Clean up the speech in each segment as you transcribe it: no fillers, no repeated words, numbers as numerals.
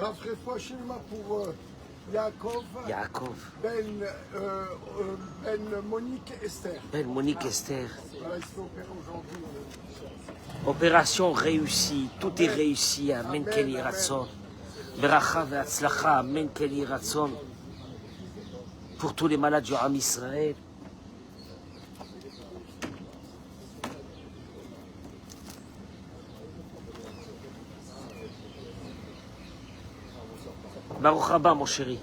pour Yaakov. Yaakov. Ben Monique Esther. Ben Monique Esther. Voilà, il se fait opérer aujourd'hui. Opération réussie, tout est réussi. Amen Keli Ratson. Beracha ve'atzlacha. Amen Keli Ratson. Pour tous les malades du Ham Israël. Baruch Haba, mon chéri.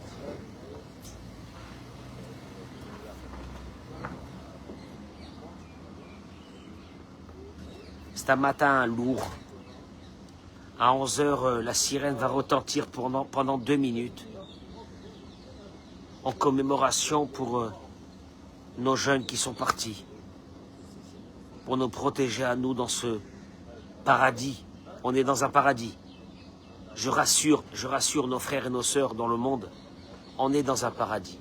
C'est un matin lourd. À 11 h, la sirène va retentir pendant 2 minutes. En commémoration pour nos jeunes qui sont partis. Pour nous protéger à nous dans ce paradis. On est dans un paradis. Je rassure nos frères et nos sœurs dans le monde, on est dans un paradis.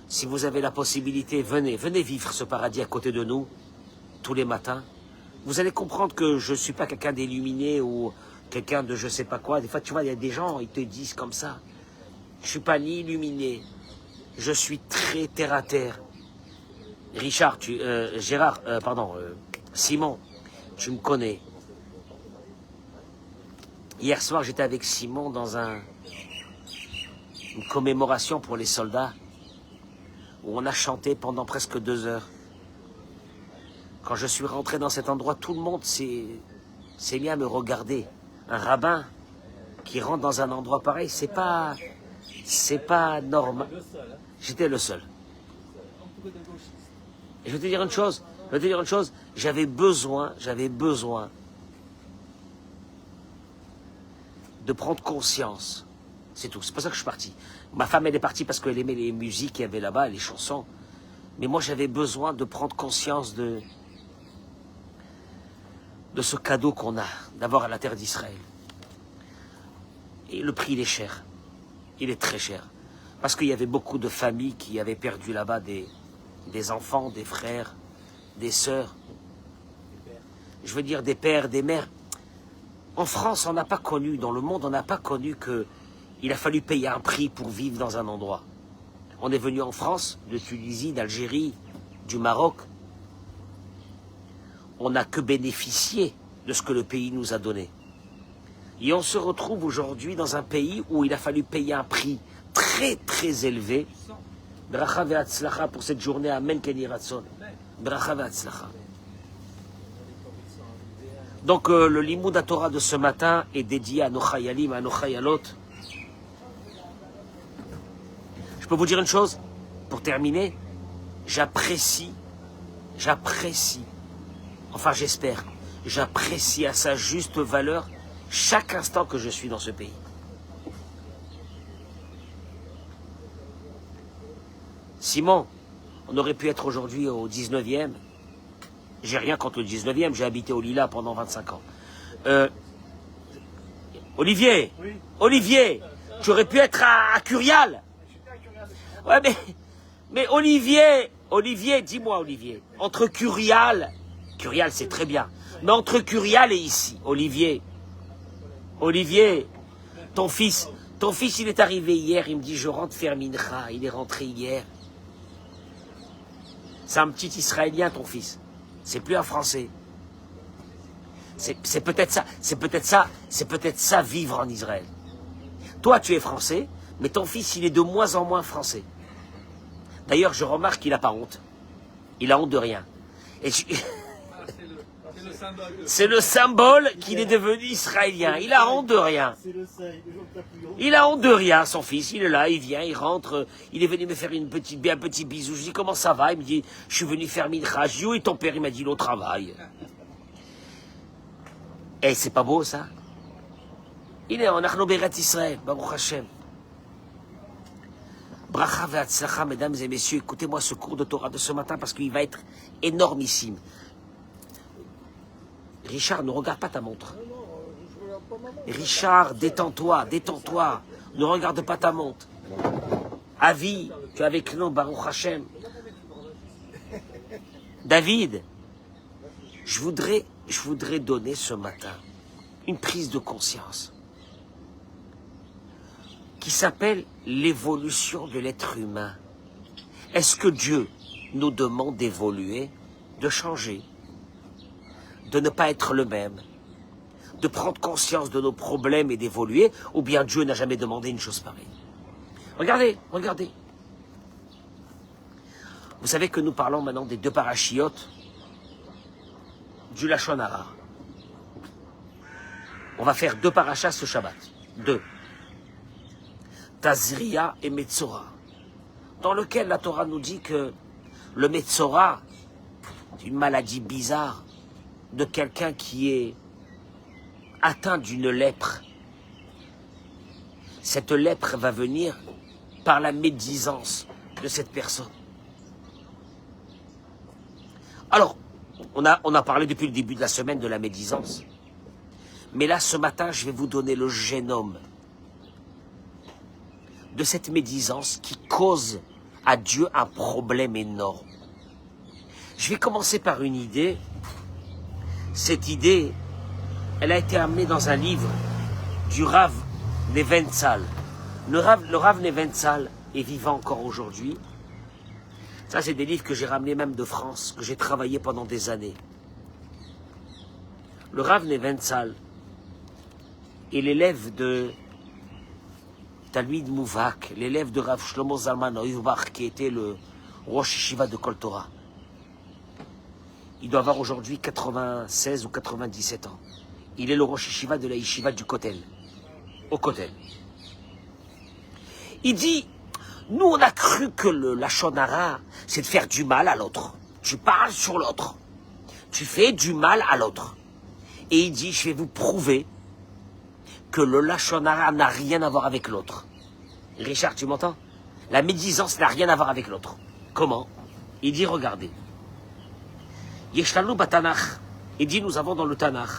Si vous avez la possibilité, venez vivre ce paradis à côté de nous, tous les matins. Vous allez comprendre que je ne suis pas quelqu'un d'illuminé ou quelqu'un de je sais pas quoi. Des fois, tu vois, il y a des gens, ils te disent comme ça. Je ne suis pas ni illuminé, je suis très terre à terre. Simon, tu me connais. Hier soir, j'étais avec Simon dans une commémoration pour les soldats où on a chanté pendant presque 2 heures. Quand je suis rentré dans cet endroit, tout le monde s'est mis à me regarder. Un rabbin qui rentre dans un endroit pareil, c'est pas normal. J'étais le seul. Et je vais te dire une chose, j'avais besoin de prendre conscience. C'est tout. C'est pour ça que je suis parti. Ma femme, elle est partie parce qu'elle aimait les musiques qu'il y avait là-bas, les chansons. Mais moi, j'avais besoin de prendre conscience de ce cadeau qu'on a, d'avoir à la terre d'Israël. Et le prix, il est cher. Il est très cher. Parce qu'il y avait beaucoup de familles qui avaient perdu là-bas des enfants, des frères, des sœurs. Je veux dire des pères, des mères. En France, on n'a pas connu, dans le monde, on n'a pas connu qu'il a fallu payer un prix pour vivre dans un endroit. On est venu en France, de Tunisie, d'Algérie, du Maroc. On n'a que bénéficié de ce que le pays nous a donné. Et on se retrouve aujourd'hui dans un pays où il a fallu payer un prix très très élevé. Bracha ve'atzlacha pour cette journée. Amen Keni Ratson. Bracha ve'atzlacha. Donc le Limoud Torah de ce matin est dédié à nos chayalim, à nos chayalot. Je peux vous dire une chose, pour terminer, j'apprécie, enfin j'espère, j'apprécie à sa juste valeur chaque instant que je suis dans ce pays. Simon, on aurait pu être aujourd'hui au 19e. J'ai rien contre le 19e, j'ai habité au Lila pendant 25 ans. Olivier, oui. Olivier, tu aurais pu être à Curial. Ouais, mais Olivier, dis-moi Olivier, entre Curial c'est très bien, mais entre Curial et ici, Olivier, ton fils il est arrivé hier, il me dit je rentre faire Mincha, il est rentré hier. C'est un petit Israélien ton fils. C'est plus un Français. C'est peut-être ça vivre en Israël. Toi, tu es Français, mais ton fils, il est de moins en moins Français. D'ailleurs, je remarque qu'il n'a pas honte. Il a honte de rien. Et c'est le symbole qu'il est devenu Israélien. Il a honte de rien. Il a honte de rien, son fils. Il est là, il vient, il rentre. Il est venu me faire un petit bisou. Je dis comment ça va? Il me dit je suis venu faire Mincha. Je dis où est ton père? Il m'a dit il est au travail. Et c'est pas beau ça? Il est en Arnoberet Israël, Baruch Hashem. Bracha ve'atzlacha, mesdames et messieurs, écoutez-moi ce cours de Torah de ce matin parce qu'il va être énormissime. Richard, ne regarde pas ta montre. Richard, détends-toi. Ne regarde pas ta montre. Avi, tu es avec nous, Baruch Hashem. David, je voudrais donner ce matin une prise de conscience. qui s'appelle l'évolution de l'être humain. Est-ce que Dieu nous demande d'évoluer, de changer, de ne pas être le même, de prendre conscience de nos problèmes et d'évoluer, ou bien Dieu n'a jamais demandé une chose pareille? Regardez, regardez. Vous savez que nous parlons maintenant des deux parachiotes du Lachon Hara. On va faire deux parachas ce Shabbat. Deux. Tazria et Metzora. Dans lequel la Torah nous dit que le Metzora, c'est une maladie bizarre de quelqu'un qui est atteint d'une lèpre. Cette lèpre va venir par la médisance de cette personne. Alors, on a parlé depuis le début de la semaine de la médisance. Mais là, ce matin, je vais vous donner le génome de cette médisance qui cause à Dieu un problème énorme. Je vais commencer par une idée. Cette idée, elle a été amenée dans un livre du Rav Neventzal. Le Rav Neventzal est vivant encore aujourd'hui. Ça, c'est des livres que j'ai ramenés même de France, que j'ai travaillé pendant des années. Le Rav Neventzal est l'élève de Talmid Mouvak, l'élève de Rav Shlomo Zalman Auerbach, qui était le Rosh Yeshiva de Kol Torah. Il doit avoir aujourd'hui 96 ou 97 ans. Il est le Rosh Yeshiva de la Yeshiva du Kotel, au Kotel. Il dit, nous on a cru que le Lachon Hara, c'est de faire du mal à l'autre. Tu parles sur l'autre. Tu fais du mal à l'autre. Et il dit, je vais vous prouver que le Lachon Hara n'a rien à voir avec l'autre. Richard, tu m'entends? La médisance n'a rien à voir avec l'autre. Comment? Il dit, regardez. Yeshlanu batanach. Il dit, nous avons dans le Tanakh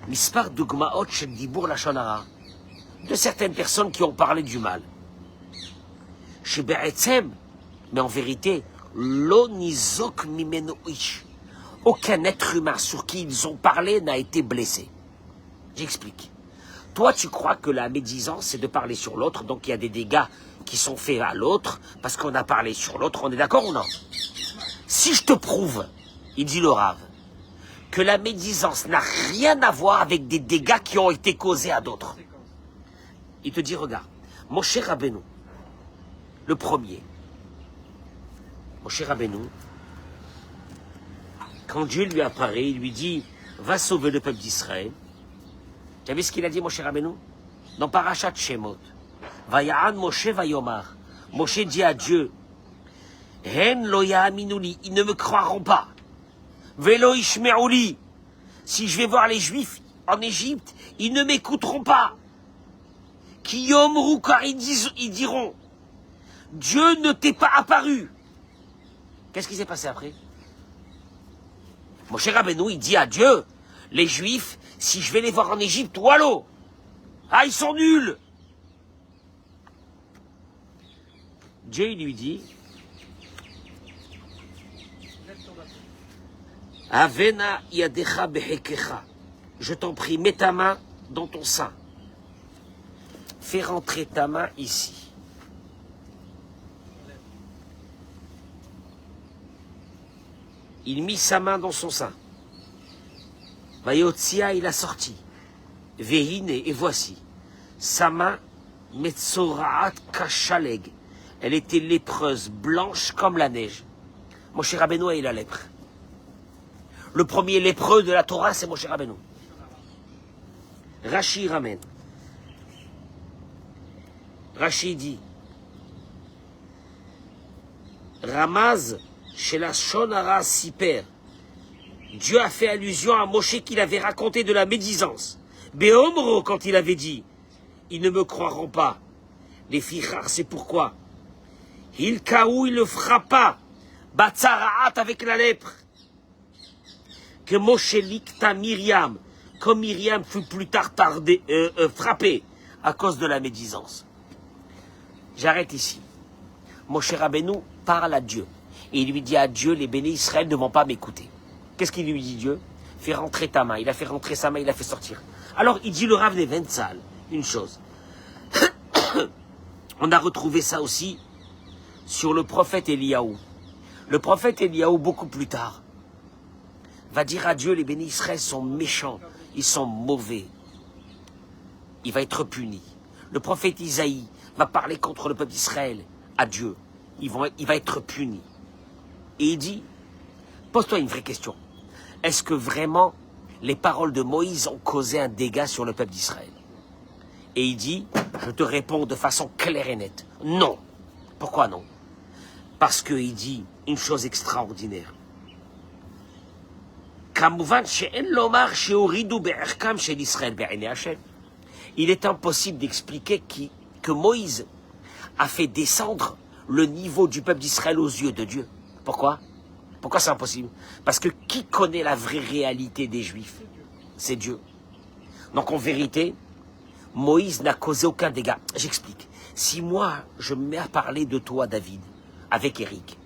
Mispar dugmaot shel dibur Lachon Hara, de certaines personnes qui ont parlé du mal. Chez Be'etzem, mais en vérité, lo nizok mimeno ish. Aucun être humain sur qui ils ont parlé n'a été blessé. J'explique. Toi, tu crois que la médisance, c'est de parler sur l'autre, donc il y a des dégâts qui sont faits à l'autre, parce qu'on a parlé sur l'autre, on est d'accord ou non? Si je te prouve, il dit le Rav, que la médisance n'a rien à voir avec des dégâts qui ont été causés à d'autres. Il te dit, regarde, Moshe Rabbeinu, le premier, Moshe Rabbeinu, quand Dieu lui apparaît, il lui dit, va sauver le peuple d'Israël. Tu as vu ce qu'il a dit, Moshe Rabbeinu? Dans Parashat Shemot. Vaya'an Moshe vayomar. Moshe dit à Dieu, Hen lo ya'aminuli, ils ne me croiront pas. Velo ishme'uli, si je vais voir les Juifs en Égypte, ils ne m'écouteront pas. Ki yomru, car ils diront, Dieu ne t'est pas apparu. Qu'est-ce qui s'est passé après? Moshe Rabbeinu, il dit à Dieu, les Juifs, si je vais les voir en Égypte, wallo, ah, ils sont nuls. Dieu, il lui dit, Avena yadecha behekecha, je t'en prie, mets ta main dans ton sein. Fais rentrer ta main ici. Il mit sa main dans son sein. Vayotzia, il a sorti. Vehine, et voici. Sa main, Metzoraat Kashaleg. Elle était lépreuse, blanche comme la neige. Moshe Rabbeinu a eu la lèpre. Le premier lépreux de la Torah, c'est Moshe Rabbeinu. Rashi ramène. Rashi dit, Ramaz, chez la Shonara Siper, Dieu a fait allusion à Moshe qu'il avait raconté de la médisance. Béomro, quand il avait dit, ils ne me croiront pas. Les fichar, c'est pourquoi. Hilkaou, il le frappa. Batsaraat avec la lèpre. Que Moshe likta Myriam, comme Myriam fut plus tard frappée à cause de la médisance. J'arrête ici. Moshe Rabbeinu parle à Dieu. Et il lui dit à Dieu, les bénis Israël ne vont pas m'écouter. Qu'est-ce qu'il lui dit Dieu? Fais rentrer ta main. Il a fait rentrer sa main, il a fait sortir. Alors il dit le Rav Neventzal une chose. On a retrouvé ça aussi sur le prophète Eliaou. Le prophète Eliaou, beaucoup plus tard, va dire à Dieu, les bénis Israël sont méchants, ils sont mauvais. Il va être puni. Le prophète Isaïe va parler contre le peuple d'Israël à Dieu. Il va être puni. Et il dit, pose-toi une vraie question. Est-ce que vraiment les paroles de Moïse ont causé un dégât sur le peuple d'Israël? Et il dit, je te réponds de façon claire et nette, non. Pourquoi non? Parce qu'il dit une chose extraordinaire. Il est impossible d'expliquer que Moïse a fait descendre le niveau du peuple d'Israël aux yeux de Dieu. Pourquoi? Pourquoi c'est impossible? Parce que qui connaît la vraie réalité des Juifs? C'est Dieu. Donc en vérité, Moïse n'a causé aucun dégât. J'explique. Si moi, je me mets à parler de toi, David, avec Eric,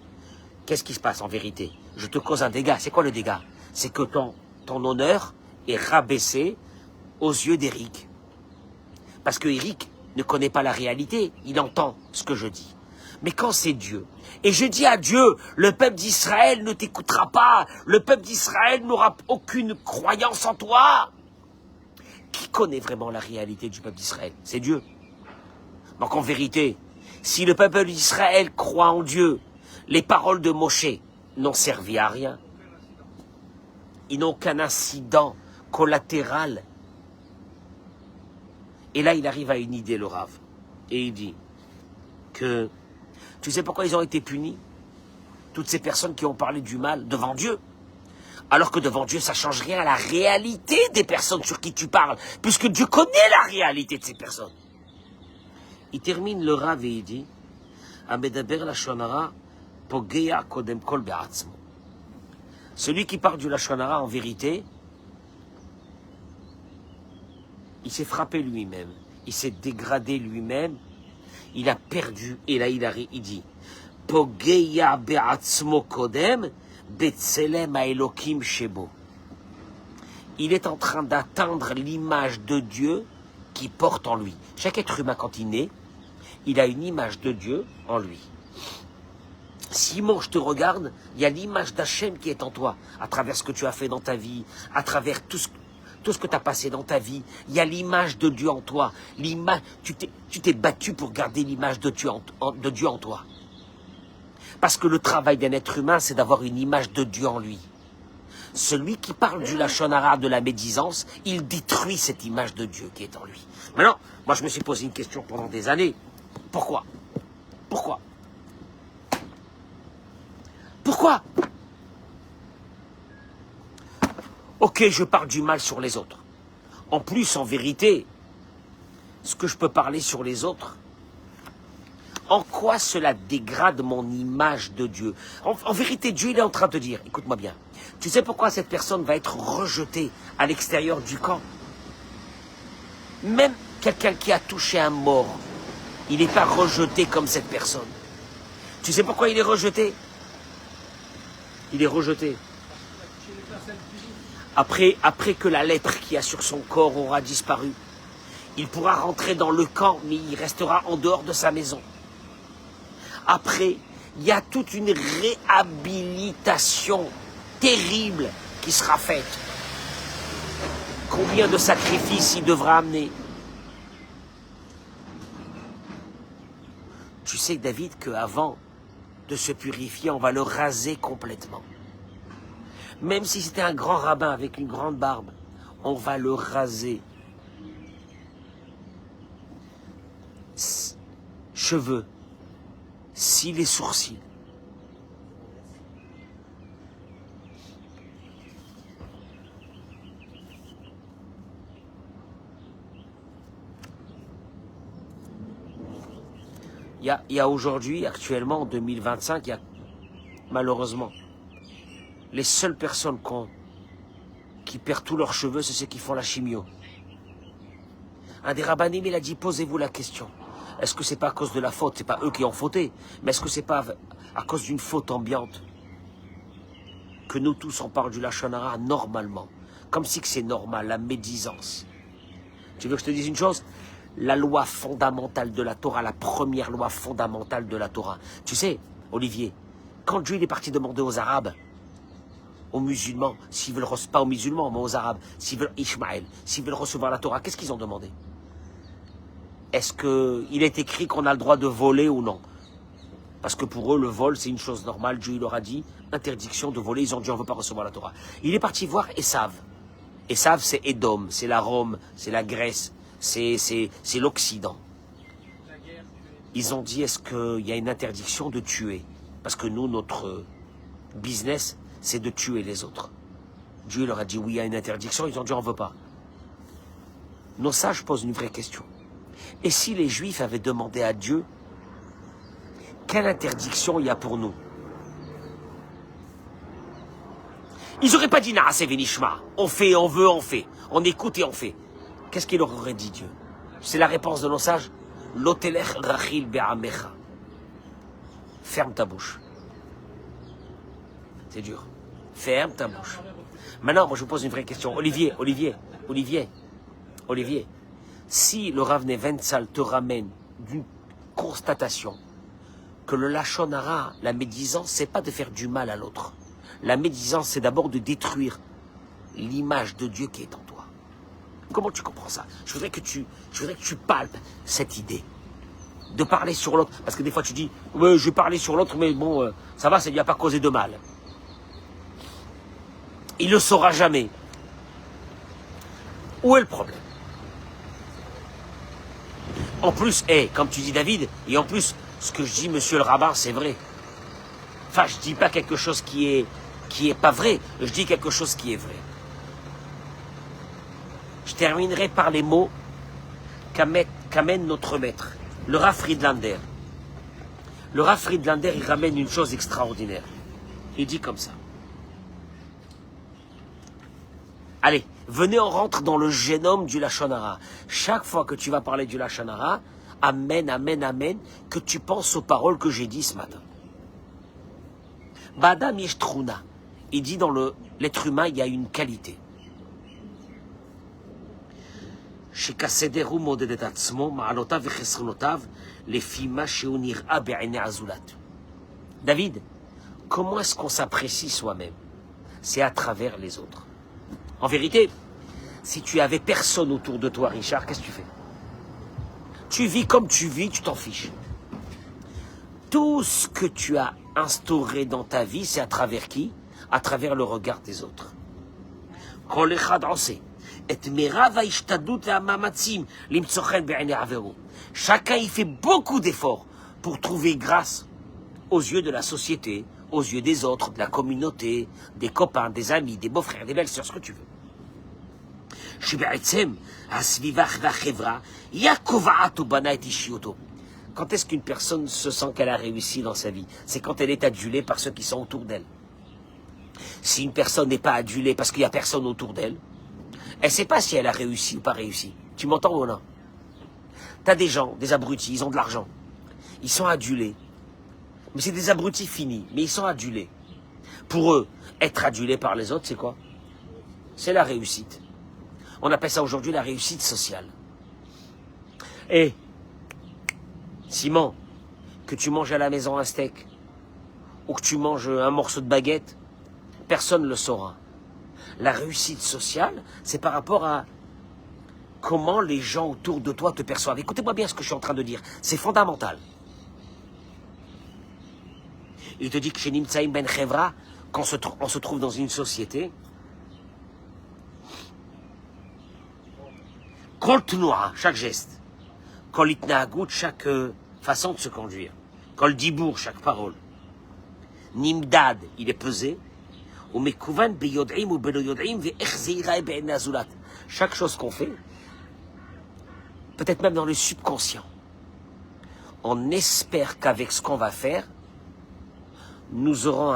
qu'est-ce qui se passe en vérité? Je te cause un dégât. C'est quoi le dégât? C'est que ton honneur est rabaissé aux yeux d'Eric. Parce que Eric ne connaît pas la réalité. Il entend ce que je dis. Mais quand c'est Dieu, et je dis à Dieu, le peuple d'Israël ne t'écoutera pas, le peuple d'Israël n'aura aucune croyance en toi. Qui connaît vraiment la réalité du peuple d'Israël? C'est Dieu. Donc en vérité, si le peuple d'Israël croit en Dieu, les paroles de Moshe n'ont servi à rien. Ils n'ont qu'un incident collatéral. Et là, il arrive à une idée, le Rav. Et il dit que, tu sais pourquoi ils ont été punis? Toutes ces personnes qui ont parlé du mal devant Dieu. Alors que devant Dieu, ça ne change rien à la réalité des personnes sur qui tu parles, puisque Dieu connaît la réalité de ces personnes. Il termine le Rav et il dit, Amedaber lashon hara pogea kodem kol be'atzmo. Celui qui parle du lashon hara, en vérité, il s'est frappé lui-même, il s'est dégradé lui-même, il a perdu, et là il dit, Pogea be'atzmo kodem, betzelem ha'elokim shebo. Il est en train d'atteindre l'image de Dieu qui porte en lui. Chaque être humain, quand il naît, il a une image de Dieu en lui. Simon, je te regarde, il y a l'image d'Hachem qui est en toi, à travers ce que tu as fait dans ta vie, à travers tout ce que tu as passé dans ta vie. Il y a l'image de Dieu en toi. Tu t'es battu pour garder l'image de Dieu en toi. Parce que le travail d'un être humain, c'est d'avoir une image de Dieu en lui. Celui qui parle du lashon hara, de la médisance, il détruit cette image de Dieu qui est en lui. Maintenant, moi je me suis posé une question pendant des années. Pourquoi? Pourquoi? Pourquoi? Ok, je parle du mal sur les autres. En plus, en vérité, ce que je peux parler sur les autres, en quoi cela dégrade mon image de Dieu? En vérité, Dieu, il est en train de te dire, écoute-moi bien, tu sais pourquoi cette personne va être rejetée à l'extérieur du camp? Même quelqu'un qui a touché un mort, il n'est pas rejeté comme cette personne. Tu sais pourquoi il est rejeté? Il est rejeté. Après que la lèpre qu'il y a sur son corps aura disparu, il pourra rentrer dans le camp, mais il restera en dehors de sa maison. Après, il y a toute une réhabilitation terrible qui sera faite. Combien de sacrifices il devra amener? Tu sais, David, qu'avant de se purifier, on va le raser complètement. Même si c'était un grand rabbin avec une grande barbe, on va le raser. Cheveux, cils et sourcils. Il y a aujourd'hui, actuellement, en 2025, il y a malheureusement les seules personnes qui perdent tous leurs cheveux, c'est ceux qui font la chimio. Un des rabbinim, il a dit, posez-vous la question. Est-ce que c'est pas à cause de la faute? C'est pas eux qui ont fauté, mais est-ce que c'est pas à cause d'une faute ambiante que nous tous on parle du lashon hara normalement, comme si que c'est normal, la médisance. Tu veux que je te dise une chose? la loi fondamentale de la Torah, la première loi fondamentale de la Torah. Tu sais, Olivier, quand Dieu il est parti demander aux Arabes, aux musulmans, s'ils veulent, pas aux musulmans, mais aux Arabes, s'ils veulent Ishmaël, s'ils veulent recevoir la Torah, qu'est-ce qu'ils ont demandé? Est-ce qu'il est écrit qu'on a le droit de voler ou non? Parce que pour eux, le vol, c'est une chose normale. Dieu il leur a dit, interdiction de voler. Ils ont dit, on ne veut pas recevoir la Torah. Il est parti voir Esav. Esav, c'est Édom, c'est la Rome, c'est la Grèce, c'est l'Occident. Ils ont dit, est-ce qu'il y a une interdiction de tuer? Parce que nous, notre business, c'est de tuer les autres. Dieu leur a dit, oui, il y a une interdiction. Ils ont dit, on ne veut pas. Nos sages posent une vraie question. Et si les Juifs avaient demandé à Dieu, quelle interdiction il y a pour nous? Ils n'auraient pas dit Naaseh Venishma. On fait, on veut, on fait. On écoute et on fait. Qu'est-ce qu'il leur aurait dit Dieu? C'est la réponse de nos sages. Lotelech rachil be'amecha. Ferme ta bouche. C'est dur. Ferme ta bouche. Maintenant, moi je vous pose une vraie question. Olivier. Si le Rav Neventzal te ramène d'une constatation que le Lachon Hara, la médisance, c'est pas de faire du mal à l'autre. La médisance, c'est d'abord de détruire l'image de Dieu qui est en toi. Comment tu comprends ça? Je voudrais que tu palpes cette idée. De parler sur l'autre. Parce que des fois tu dis, ouais, je vais parler sur l'autre, mais bon, ça va, ça ne lui a pas causé de mal. Il ne le saura jamais. Où est le problème? En plus, comme tu dis David, et en plus, ce que je dis, monsieur le rabbin, c'est vrai. Enfin, je ne dis pas quelque chose qui est pas vrai. Je dis quelque chose qui est vrai. Je terminerai par les mots qu'amène notre maître, le Rav Friedlander. Le Rav Friedlander, il ramène une chose extraordinaire. Il dit comme ça. Allez, venez, on rentre dans le génome du Lachon Hara. Chaque fois que tu vas parler du Lachon Hara, amen, que tu penses aux paroles que j'ai dit ce matin. Badam Yeshtrouna. Il dit dans l'être humain, il y a une qualité. David, comment est-ce qu'on s'apprécie soi-même? C'est à travers les autres. En vérité, si tu avais personne autour de toi, Richard, qu'est-ce que tu fais? Tu vis comme tu vis, tu t'en fiches. Tout ce que tu as instauré dans ta vie, c'est à travers qui? À travers le regard des autres. Chacun y fait beaucoup d'efforts pour trouver grâce aux yeux de la société, aux yeux des autres, de la communauté, des copains, des amis, des beaux-frères, des belles-sœurs, ce que tu veux. Quand est-ce qu'une personne se sent qu'elle a réussi dans sa vie? C'est quand elle est adulée par ceux qui sont autour d'elle. Si une personne n'est pas adulée parce qu'il n'y a personne autour d'elle, elle ne sait pas si elle a réussi ou pas réussi. Tu m'entends ou non? Tu as des gens, des abrutis, ils ont de l'argent. Ils sont adulés. Mais c'est des abrutis finis, mais ils sont adulés. Pour eux, être adulé par les autres, c'est quoi? C'est la réussite. On appelle ça aujourd'hui la réussite sociale. Et, Simon, que tu manges à la maison un steak, ou que tu manges un morceau de baguette, personne ne le saura. La réussite sociale, c'est par rapport à comment les gens autour de toi te perçoivent. Écoutez-moi bien ce que je suis en train de dire. C'est fondamental. Il te dit que chez Nimtsaïm Ben Chevra, quand on se trouve dans une société, Kol Tnoua, chaque geste, Kol Itnahagout, chaque façon de se conduire, Kol Dibour, chaque parole, Nimdad, il est pesé, ou Mekouvan Beyod'im ou Beloyod'im Ve'ech Zeirae Be'en Azulat. Chaque chose qu'on fait, peut-être même dans le subconscient, on espère qu'avec ce qu'on va faire, nous aurons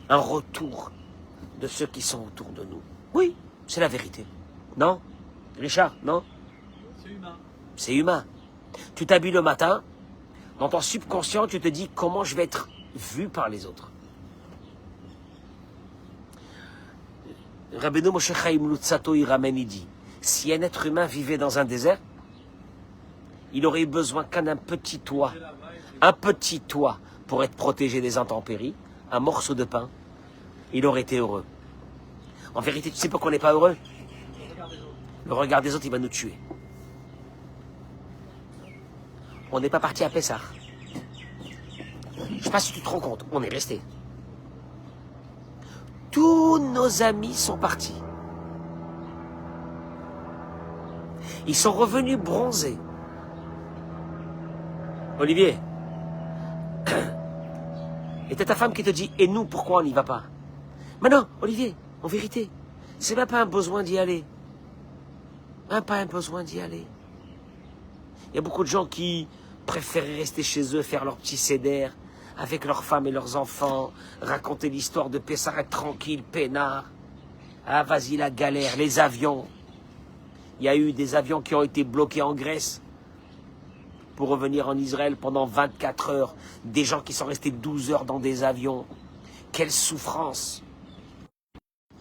un retour de ceux qui sont autour de nous. Oui, c'est la vérité. Non? Richard, non? C'est humain. C'est humain. Tu t'habilles le matin, dans ton subconscient, tu te dis comment je vais être vu par les autres. Rabbeinu Moshe Chaim Lutzato, il ramène, il dit, si un être humain vivait dans un désert, il aurait eu besoin qu'un petit toit pour être protégé des intempéries, un morceau de pain, il aurait été heureux. En vérité, tu sais pourquoi on n'est pas heureux? Le regard des autres, il va nous tuer. On n'est pas parti à Pessah. Je ne sais pas si tu te rends compte, on est resté. Tous nos amis sont partis. Ils sont revenus bronzés. Olivier, et t'as ta femme qui te dit, et nous, pourquoi on n'y va pas? Mais non, Olivier, en vérité, c'est même pas un besoin d'y aller. Même pas un besoin d'y aller. Il y a beaucoup de gens qui préfèrent rester chez eux, faire leur petit seder, avec leurs femmes et leurs enfants, raconter l'histoire de Pessah, être tranquille, peinard. Ah, vas-y, la galère, les avions. Il y a eu des avions qui ont été bloqués en Grèce pour revenir en Israël pendant 24 heures. Des gens qui sont restés 12 heures dans des avions. Quelle souffrance!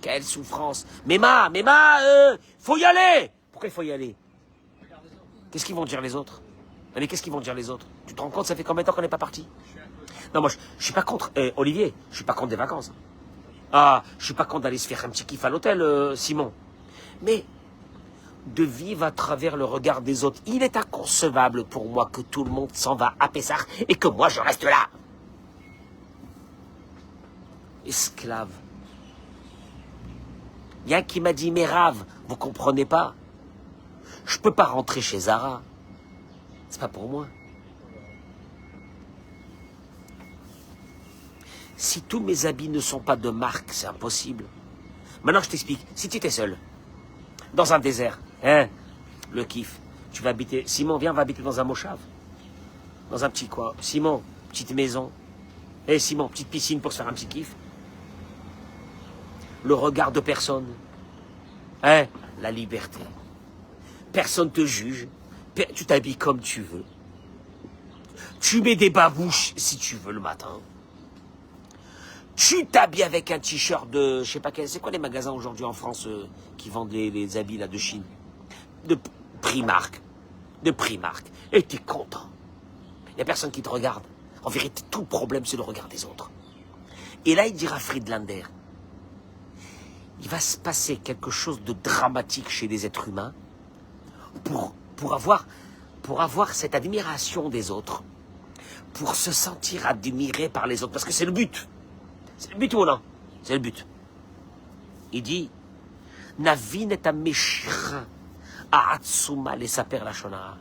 Quelle souffrance! Méma, faut y aller! Pourquoi il faut y aller? Qu'est-ce qu'ils vont dire les autres? Mais qu'est-ce qu'ils vont dire les autres? Tu te rends compte, ça fait combien de temps qu'on n'est pas parti? Non, moi, je suis pas contre, Olivier, je suis pas contre des vacances. Ah, je suis pas contre d'aller se faire un petit kiff à l'hôtel, Simon. Mais de vivre à travers le regard des autres, il est inconcevable pour moi que tout le monde s'en va à Pessah et que moi, je reste là. Esclave. Il y a un qui m'a dit, mais Rav, vous comprenez pas? Je peux pas rentrer chez Zara. C'est pas pour moi. Si tous mes habits ne sont pas de marque, c'est impossible. Maintenant, je t'explique. Si tu étais seul, dans un désert, hein, le kiff, tu vas habiter... Simon, viens, on va habiter dans un moshav. Dans un petit coin. Simon, petite maison. Eh, Simon, petite piscine pour se faire un petit kiff. Le regard de personne. Hein, la liberté. Personne te juge. Tu t'habilles comme tu veux. Tu mets des babouches si tu veux le matin. Tu t'habilles avec un t-shirt de... Je sais pas quel... C'est quoi les magasins aujourd'hui en France qui vendent les habits là de Chine? De Primark. De Primark. Et t'es content. Il n'y a personne qui te regarde. En vérité, tout le problème, c'est le regard des autres. Et là, il dira Friedlander, il va se passer quelque chose de dramatique chez les êtres humains pour avoir cette admiration des autres, pour se sentir admiré par les autres, parce que c'est le but. C'est le but ou non? C'est le but. Il dit, Navin et ameshira aatsuma les saper la shonara.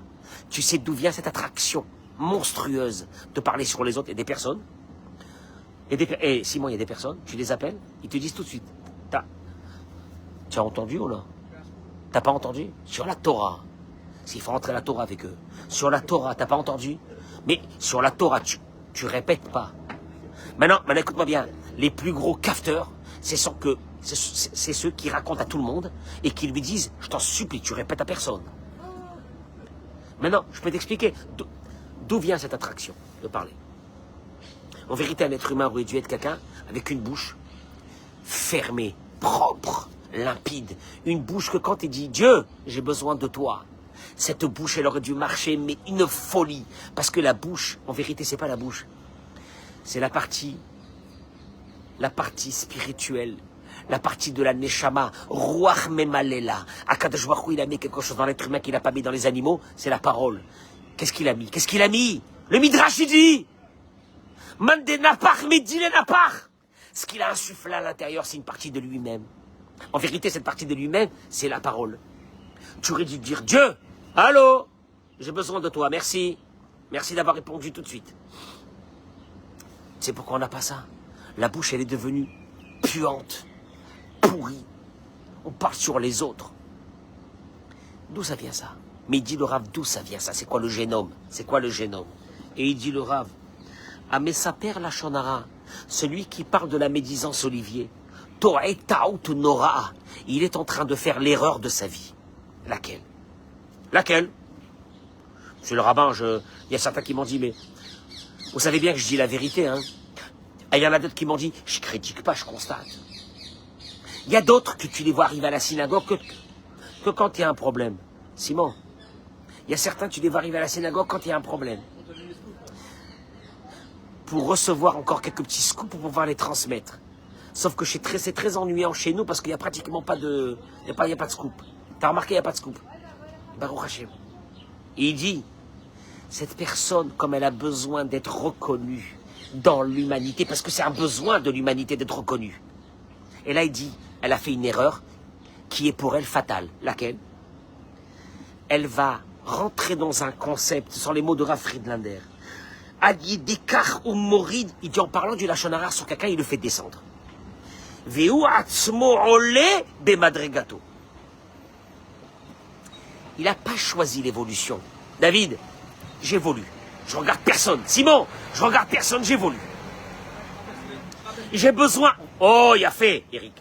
Tu sais d'où vient cette attraction monstrueuse de parler sur les autres et des personnes? Et Simon, il y a des personnes, tu les appelles, ils te disent tout de suite, tu as entendu ou non? T'as pas entendu? Sur la Torah. S'il faut rentrer la Torah avec eux. Sur la Torah, t'as pas entendu? Mais sur la Torah, tu répètes pas. Maintenant, écoute-moi bien. Les plus gros cafteurs, c'est ceux qui racontent à tout le monde et qui lui disent, je t'en supplie, tu répètes à personne. Maintenant, je peux t'expliquer d'où vient cette attraction de parler. En vérité, un être humain aurait dû être quelqu'un avec une bouche fermée, propre, limpide. Une bouche que quand il dit, Dieu, j'ai besoin de toi. Cette bouche, elle aurait dû marcher, mais une folie. Parce que la bouche, en vérité, c'est pas la bouche. C'est la partie spirituelle, la partie de la neshama, Ruach Memalela. Akadosh Baruch Hu, il a mis quelque chose dans l'être humain qu'il n'a pas mis dans les animaux, c'est la parole. Qu'est-ce qu'il a mis? Qu'est-ce qu'il a mis? Le Midrash, il dit, Mande napach, medile napach. Ce qu'il a insufflé à l'intérieur, c'est une partie de lui-même. En vérité, cette partie de lui-même, c'est la parole. Tu aurais dû dire, Dieu, allô, j'ai besoin de toi, merci. Merci d'avoir répondu tout de suite. Tu sais pourquoi on n'a pas ça? La bouche, elle est devenue puante, pourrie. On parle sur les autres. D'où ça vient ça? Mais il dit le Rav, d'où ça vient ça? C'est quoi le génome? C'est quoi le génome? Et il dit le Rav, Amesaper la Shonara, celui qui parle de la médisance Olivier, To'e Ta'ut Nora, il est en train de faire l'erreur de sa vie. Laquelle? Laquelle? Monsieur le rabbin, il y a certains qui m'ont dit, mais vous savez bien que je dis la vérité, hein? Et il y en a d'autres qui m'ont dit, je critique pas, je constate. Il y a d'autres que tu les vois arriver à la synagogue que quand il y a un problème. Simon, Il y a certains, tu les vois arriver à la synagogue quand il y a un problème. Pour recevoir encore quelques petits scoops pour pouvoir les transmettre. Sauf que c'est très ennuyant chez nous parce qu'il n'y a pratiquement pas de... Il n'y a pas de scoop. T'as remarqué, il n'y a pas de scoop. Baruch Hashem. Et il dit, cette personne, comme elle a besoin d'être reconnue dans l'humanité, parce que c'est un besoin de l'humanité d'être reconnue. Et là, il dit, elle a fait une erreur qui est pour elle fatale. Laquelle? Elle va rentrer dans un concept, ce sont les mots de Rav Friedlander. Allié d'écart ou moride, il dit en parlant du Lachon Hara sur quelqu'un, il le fait descendre. Veu atzmo ole bemadregato. Il n'a pas choisi l'évolution. David, j'évolue. Je regarde personne. Simon, je regarde personne, j'évolue. J'ai besoin... Oh, il a fait, Eric.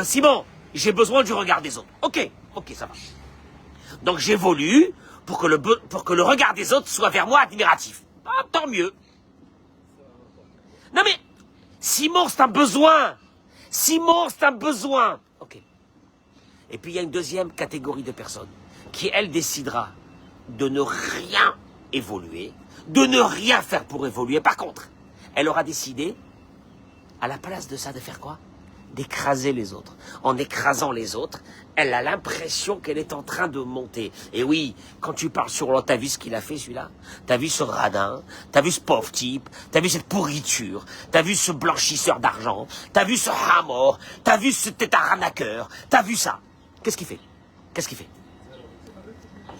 Simon, j'ai besoin du regard des autres. Ok, ça va. Donc j'évolue pour que le regard des autres soit vers moi admiratif. Ah, tant mieux. Non mais, Simon, c'est un besoin. Simon, c'est un besoin. Ok. Et puis il y a une deuxième catégorie de personnes qui, elle, décidera de ne rien évoluer, de ne rien faire pour évoluer. Par contre, elle aura décidé, à la place de ça, de faire quoi? D'écraser les autres. En écrasant les autres, elle a l'impression qu'elle est en train de monter. Et oui, quand tu parles sur l'autre, t'as vu ce qu'il a fait celui-là? T'as vu ce radin? T'as vu ce pauvre type? T'as vu cette pourriture? T'as vu ce blanchisseur d'argent? T'as vu ce hamor? T'as vu ce tête arnaqueur? T'as vu ça? Qu'est-ce qu'il fait?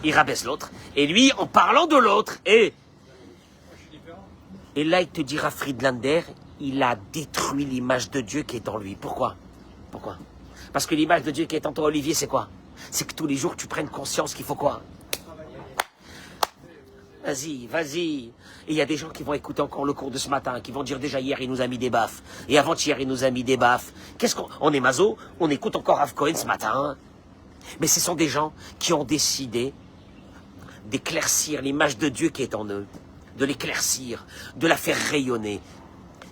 Il rabaisse l'autre. Et lui, en parlant de l'autre, et là, il te dira, Friedlander, il a détruit l'image de Dieu qui est en lui. Pourquoi? Parce que l'image de Dieu qui est en toi, Olivier, c'est quoi? C'est que tous les jours, tu prennes conscience qu'il faut quoi? Vas-y. Et il y a des gens qui vont écouter encore le cours de ce matin, qui vont dire déjà hier, il nous a mis des baffes. Et avant-hier, il nous a mis des baffes. On est maso, on écoute encore Rav Cohen ce matin. Mais ce sont des gens qui ont décidé d'éclaircir l'image de Dieu qui est en eux. De l'éclaircir, de la faire rayonner.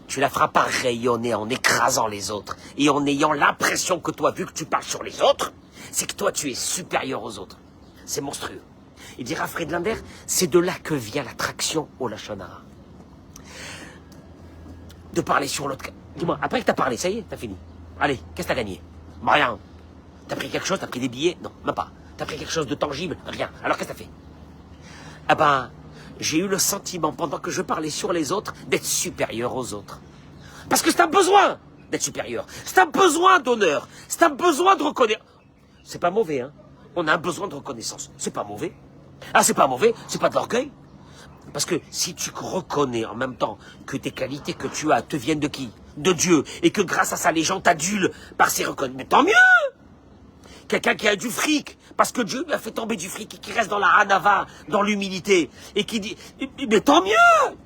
Tu la feras pas rayonner en écrasant les autres et en ayant l'impression que toi, vu que tu parles sur les autres, c'est que toi, tu es supérieur aux autres. C'est monstrueux. Il dira Friedlander, c'est de là que vient l'attraction au Lachon Hara. De parler sur l'autre. Dis-moi, après que t'as parlé, ça y est, t'as fini. Allez, qu'est-ce que t'as gagné? Rien. T'as pris quelque chose, t'as pris des billets? Non, même pas. T'as pris quelque chose de tangible? Rien. Alors qu'est-ce que t'as fait? Ah ben, j'ai eu le sentiment, pendant que je parlais sur les autres, d'être supérieur aux autres. Parce que c'est un besoin d'être supérieur. C'est un besoin d'honneur. C'est un besoin de reconnaissance. C'est pas mauvais, hein. On a un besoin de reconnaissance. C'est pas mauvais. Ah, c'est pas mauvais, c'est pas de l'orgueil. Parce que si tu reconnais en même temps que tes qualités que tu as te viennent de qui? De Dieu. Et que grâce à ça, les gens t'adulent par ces reconnaissances. Mais tant mieux! Quelqu'un qui a du fric, parce que Dieu lui a fait tomber du fric et qui reste dans la hanava, dans l'humilité, et qui dit, mais tant mieux!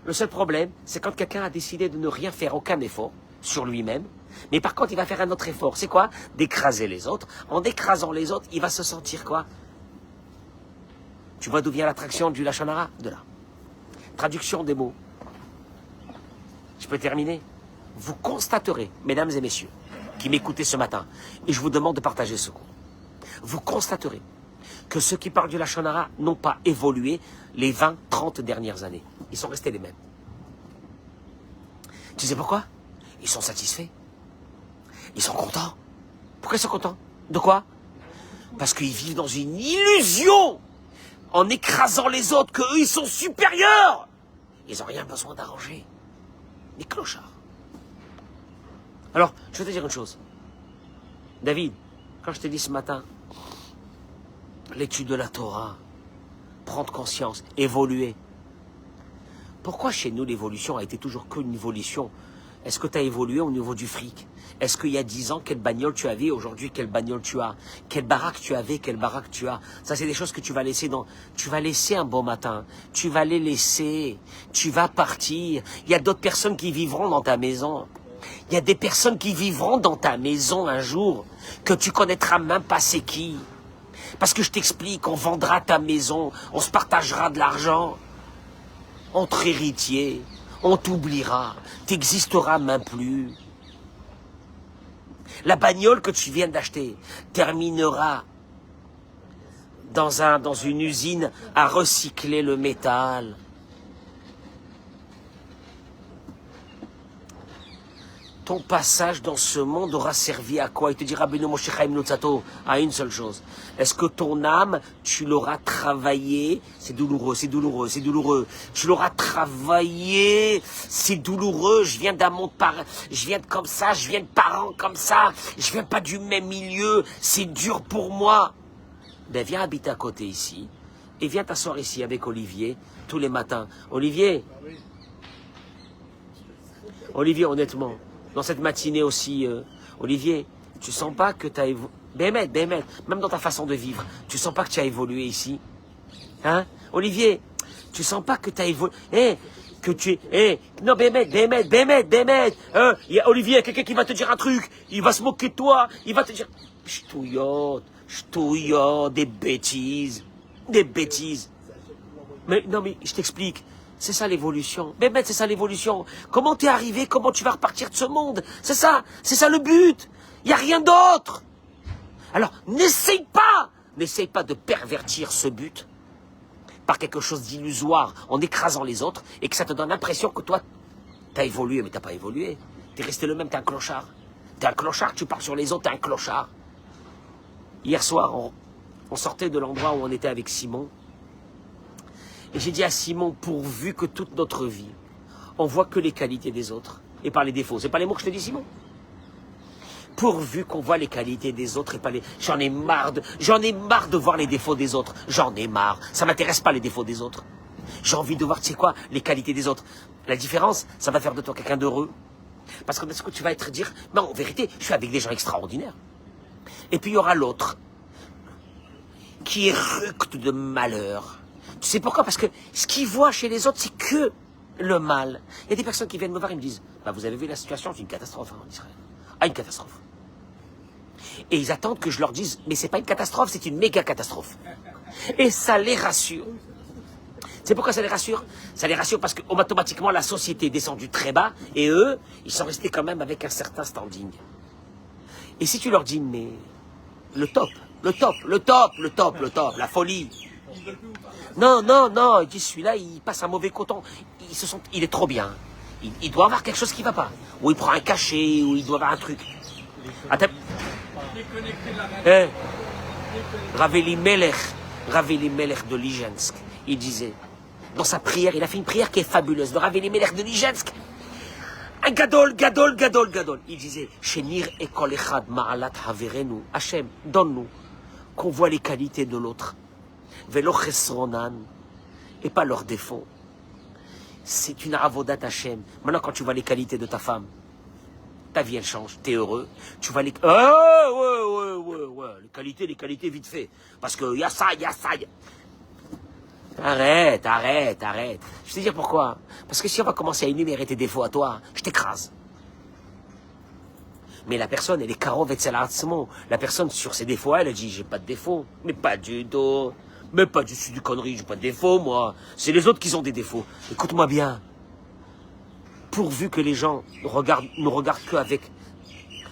Le seul problème, c'est quand quelqu'un a décidé de ne rien faire, aucun effort sur lui-même, mais par contre, il va faire un autre effort. C'est quoi? D'écraser les autres. En écrasant les autres, il va se sentir quoi? Tu vois d'où vient l'attraction du Lachon Hara? De là. Traduction des mots. Je peux terminer? Vous constaterez, mesdames et messieurs, qui m'écoutez ce matin, et je vous demande de partager ce cours. Vous constaterez que ceux qui parlent du Lachon Hara n'ont pas évolué les 20, 30 dernières années. Ils sont restés les mêmes. Tu sais pourquoi? Ils sont satisfaits. Ils sont contents. Pourquoi ils sont contents? De quoi? Parce qu'ils vivent dans une illusion en écrasant les autres, qu'eux, ils sont supérieurs. Ils n'ont rien besoin d'arranger. Les clochards. Alors, je vais te dire une chose. David, quand je t'ai dit ce matin, l'étude de la Torah, prendre conscience, évoluer. Pourquoi chez nous l'évolution a été toujours qu'une évolution? Est-ce que tu as évolué au niveau du fric? Est-ce qu'il y a 10 ans, quelle bagnole tu avais? Aujourd'hui, quelle bagnole tu as? Quelle baraque tu avais? Quelle baraque tu as? Ça, c'est des choses que tu vas laisser dans... Tu vas laisser un beau matin. Tu vas les laisser. Tu vas partir. Il y a d'autres personnes qui vivront dans ta maison. Il y a des personnes qui vivront dans ta maison un jour que tu connaîtras même pas c'est qui. Parce que je t'explique, on vendra ta maison, on se partagera de l'argent. Entre héritiers, on t'oubliera, t'existeras même plus. La bagnole que tu viens d'acheter terminera dans une usine à recycler le métal. Ton passage dans ce monde aura servi à quoi? Il te dira, Beno Moshe Chaim Lutzato, à une seule chose. Est-ce que ton âme, tu l'auras travaillé? C'est douloureux, c'est douloureux, c'est douloureux. Tu l'auras travaillé, c'est douloureux. Je viens d'un monde je viens de comme ça, je viens de parents comme ça, je viens pas du même milieu, c'est dur pour moi. Ben viens habiter à côté ici, et viens t'asseoir ici avec Olivier, tous les matins. Olivier, honnêtement, dans cette matinée aussi, Olivier, tu sens pas que tu as évolué, même dans ta façon de vivre, tu sens pas que tu as évolué ici? Hein? Olivier, tu sens pas que tu as évolué, que tu es, non, Bémet, y a Olivier, quelqu'un qui va te dire un truc, il va se moquer de toi, il va te dire, ch'touillotte, des bêtises. Mais non, mais je t'explique. C'est ça l'évolution. Bémet, c'est ça l'évolution. Comment t'es arrivé, comment tu vas repartir de ce monde? C'est ça le but. Il n'y a rien d'autre. Alors, n'essaye pas de pervertir ce but par quelque chose d'illusoire en écrasant les autres et que ça te donne l'impression que toi, t'as évolué, mais t'as pas évolué. T'es resté le même, t'es un clochard. T'es un clochard, tu parles sur les autres, t'es un clochard. Hier soir, on sortait de l'endroit où on était avec Simon. Et j'ai dit à Simon, pourvu que toute notre vie, on voit que les qualités des autres et pas les défauts. C'est pas les mots que je te dis, Simon? Pourvu qu'on voit les qualités des autres et pas les... J'en ai marre de voir les défauts des autres. J'en ai marre. Ça m'intéresse pas les défauts des autres. J'ai envie de voir, tu sais quoi, les qualités des autres. La différence, ça va faire de toi quelqu'un d'heureux. Parce que est-ce que tu vas être dire, non, en vérité, je suis avec des gens extraordinaires. Et puis il y aura l'autre qui est ructe de malheur. Tu sais pourquoi? Parce que ce qu'ils voient chez les autres, c'est que le mal. Il y a des personnes qui viennent me voir et me disent, bah, vous avez vu la situation, c'est une catastrophe en Israël. Ah, une catastrophe. Et ils attendent que je leur dise, mais c'est pas une catastrophe, c'est une méga catastrophe. Et ça les rassure. C'est pourquoi ça les rassure? Ça les rassure parce qu'automatiquement la société est descendue très bas et eux, ils sont restés quand même avec un certain standing. Et si tu leur dis, mais le top, la folie. Non, ils disent celui-là, il passe un mauvais coton. Il est trop bien. Il doit avoir quelque chose qui ne va pas. Ou il prend un cachet, ou il doit avoir un truc. Attends. Raveli Melech de Lijensk, il disait, dans sa prière, il a fait une prière qui est fabuleuse, de Raveli Melech de Lijensk. Un gadol. Il disait, Shenir ekol echad ma'alat haverenu. Hachem, donne-nous qu'on voit les qualités de l'autre. Velo chesronan, et pas leurs défauts. C'est une avodat Hachem. Maintenant, quand tu vois les qualités de ta femme, ta vie, elle change. T'es heureux. Tu vois les... ouais. Les qualités, vite fait. Parce que y a ça. Arrête. Je te dis pourquoi. Parce que si on va commencer à énumérer tes défauts à toi, je t'écrase. Mais la personne, elle est karov et tzelatzmo. La personne, sur ses défauts, elle dit, j'ai pas de défauts. Mais pas du tout. Mais pas du connerie, j'ai pas de défauts, moi. C'est les autres qui ont des défauts. Écoute-moi bien. Pourvu que les gens nous regardent qu'avec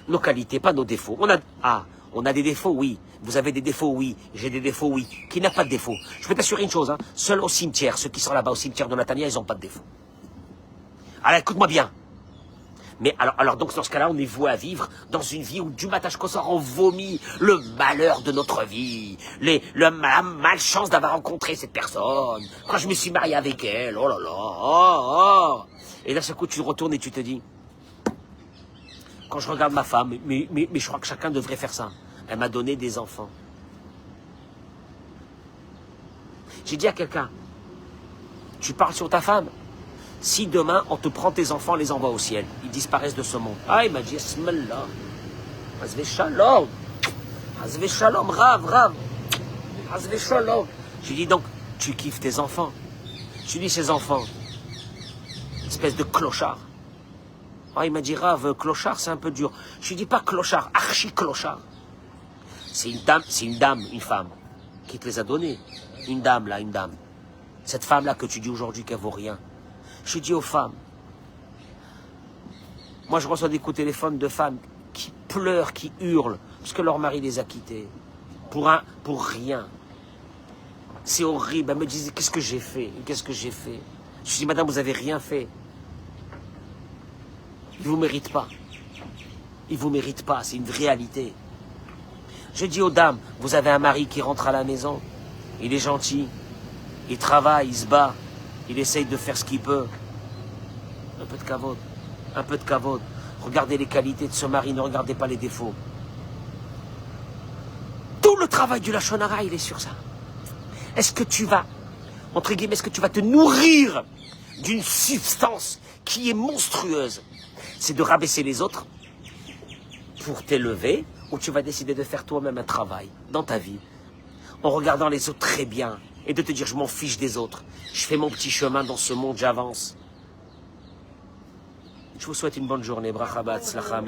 nos qualités, pas nos défauts. On a des défauts, oui. Vous avez des défauts, oui. J'ai des défauts, oui. Qui n'a pas de défauts? Je peux t'assurer une chose, hein. Seuls au cimetière, ceux qui sont là-bas au cimetière de Natania, ils n'ont pas de défauts. Alors écoute-moi bien. Mais alors donc dans ce cas-là, on est voué à vivre dans une vie où du matin jusqu'au soir, on vomit le malheur de notre vie, la malchance d'avoir rencontré cette personne, quand je me suis marié avec elle, oh là là, Et là, ce coup, tu retournes et tu te dis, quand je regarde ma femme, mais je crois que chacun devrait faire ça. Elle m'a donné des enfants. J'ai dit à quelqu'un, tu parles sur ta femme. Si demain, on te prend tes enfants, les envoie au ciel, ils disparaissent de ce monde. Ah, il m'a dit, Esmallah. Hazve shalom. Hazve shalom, Rav. Hazve shalom. J'ai dit donc, tu kiffes tes enfants. Je dis, ces enfants, espèce de clochard. Ah, il m'a dit, Rav, clochard, c'est un peu dur. Je lui dis pas clochard, archi-clochard. C'est une femme, qui te les a donnés. Une dame. Cette femme-là que tu dis aujourd'hui qu'elle vaut rien. Je dis aux femmes, moi je reçois des coups de téléphone de femmes qui pleurent, qui hurlent, parce que leur mari les a quittés. Pour rien. C'est horrible. Elle me disait, qu'est-ce que j'ai fait? Qu'est-ce que j'ai fait? Je dis, madame, vous avez rien fait. Il ne vous mérite pas. Il ne vous mérite pas, c'est une réalité. Je dis aux dames, vous avez un mari qui rentre à la maison, il est gentil, il travaille, il se bat, il essaye de faire ce qu'il peut. Un peu de kavod, un peu de kavod. Regardez les qualités de ce mari, ne regardez pas les défauts. Tout le travail du Lachon Hara, il est sur ça. Est-ce que tu vas, entre guillemets, est-ce que tu vas te nourrir d'une substance qui est monstrueuse? C'est de rabaisser les autres pour t'élever, ou tu vas décider de faire toi-même un travail dans ta vie, en regardant les autres très bien, et de te dire, je m'en fiche des autres. Je fais mon petit chemin dans ce monde, j'avance. Je vous souhaite une bonne journée. Bracha, tzlacha.